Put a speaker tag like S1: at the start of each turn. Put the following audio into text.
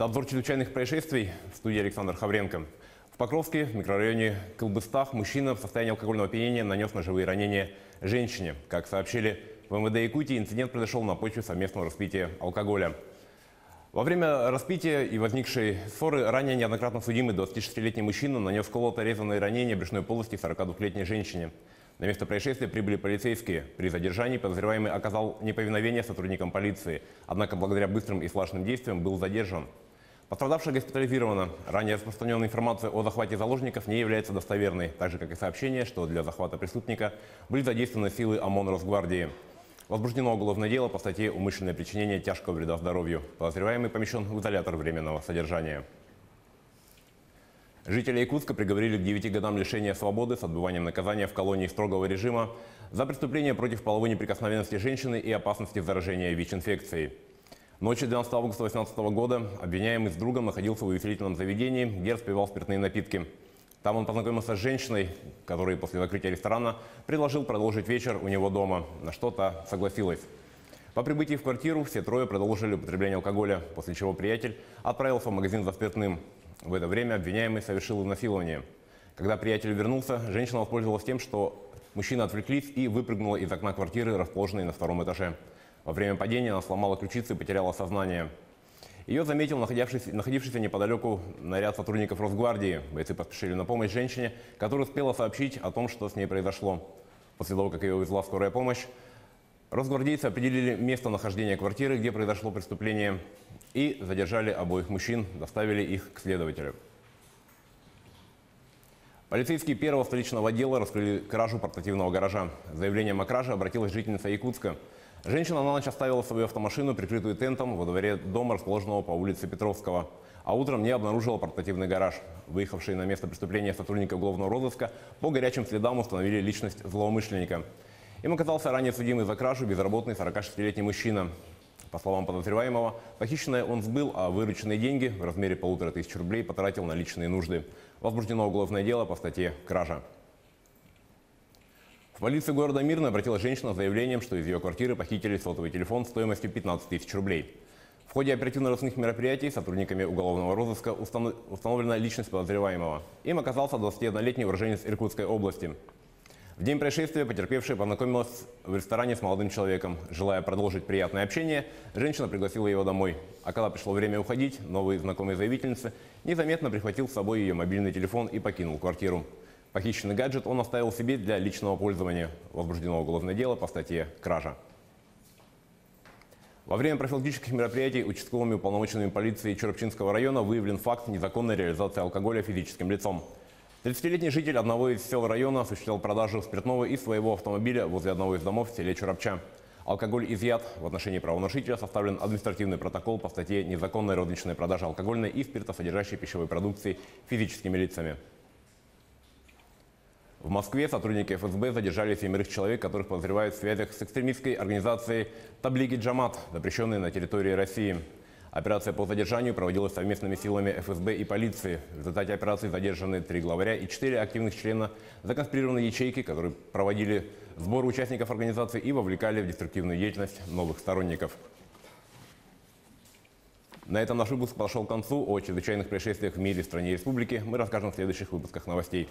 S1: Это обзор чрезвычайных происшествий в студии Александр Хавренко. В Покровске, в микрорайоне Кылбыстах, мужчина в состоянии алкогольного опьянения нанес ножевые ранения женщине. Как сообщили в МВД Якутии, инцидент произошел на почве совместного распития алкоголя. Во время распития и возникшей ссоры ранее неоднократно судимый 26-летний мужчина нанес колото-резанные ранения брюшной полости 42-летней женщине. На место происшествия прибыли полицейские. При задержании подозреваемый оказал неповиновение сотрудникам полиции, однако благодаря быстрым и слаженным действиям был задержан. Пострадавшая госпитализирована. Ранее распространенная информация о захвате заложников не является достоверной, так же как и сообщение, что для захвата преступника были задействованы силы ОМОН Росгвардии. Возбуждено уголовное дело по статье «Умышленное причинение тяжкого вреда здоровью». Подозреваемый помещен в изолятор временного содержания. Жители Якутска приговорили к 9 годам лишения свободы с отбыванием наказания в колонии строгого режима за преступление против половой неприкосновенности женщины и опасности заражения ВИЧ-инфекцией. Ночью 12 августа 2018 года обвиняемый с другом находился в увеселительном заведении, где распивал спиртные напитки. Там он познакомился с женщиной, которая после закрытия ресторана предложил продолжить вечер у него дома, на что та согласилась. По прибытии в квартиру все трое продолжили употребление алкоголя, после чего приятель отправился в магазин за спиртным. В это время обвиняемый совершил изнасилование. Когда приятель вернулся, женщина воспользовалась тем, что мужчины отвлеклись и выпрыгнула из окна квартиры, расположенной на втором этаже. Во время падения она сломала ключицы и потеряла сознание. Ее заметил находившийся неподалеку наряд сотрудников Росгвардии. Бойцы поспешили на помощь женщине, которая успела сообщить о том, что с ней произошло. После того, как ее увезла скорая помощь, росгвардейцы определили место нахождения квартиры, где произошло преступление, и задержали обоих мужчин, доставили их к следователю. Полицейские первого столичного отдела раскрыли кражу портативного гаража. С заявлением о краже обратилась жительница Якутска. Женщина на ночь оставила свою автомашину, прикрытую тентом, во дворе дома, расположенного по улице Петровского. А утром не обнаружила портативный гараж. Выехавшие на место преступления сотрудники уголовного розыска по горячим следам установили личность злоумышленника. Им оказался ранее судимый за кражу безработный 46-летний мужчина. По словам подозреваемого, похищенное он сбыл, а вырученные деньги в размере 1500 рублей потратил на личные нужды. Возбуждено уголовное дело по статье «Кража». В полицию города Мирный обратилась женщина с заявлением, что из ее квартиры похитили сотовый телефон стоимостью 15 000 рублей. В ходе оперативно-розыскных мероприятий сотрудниками уголовного розыска установлена личность подозреваемого. Им оказался 21-летний уроженец Иркутской области. В день происшествия потерпевшая познакомилась в ресторане с молодым человеком. Желая продолжить приятное общение, женщина пригласила его домой. А когда пришло время уходить, новый знакомый заявительницы незаметно прихватил с собой ее мобильный телефон и покинул квартиру. Похищенный гаджет он оставил себе для личного пользования. Возбуждено уголовное дело по статье «Кража». Во время профилактических мероприятий участковыми уполномоченными полиции Чурапчинского района выявлен факт незаконной реализации алкоголя физическим лицом. 30-летний житель одного из сел района осуществлял продажу спиртного из своего автомобиля возле одного из домов в селе Чурапча. Алкоголь изъят. В отношении правонарушителя составлен административный протокол по статье «Незаконная розничная продажа алкогольной и спиртосодержащей пищевой продукции физическими лицами». В Москве сотрудники ФСБ задержали 7 человек, которых подозревают в связях с экстремистской организацией «Таблиги Джамат», запрещенной на территории России. Операция по задержанию проводилась совместными силами ФСБ и полиции. В результате операции задержаны 3 главаря и 4 активных члена законспирированной ячейки, которые проводили сбор участников организации и вовлекали в деструктивную деятельность новых сторонников. На этом наш выпуск подошел к концу. О чрезвычайных происшествиях в мире, стране и республике мы расскажем в следующих выпусках новостей.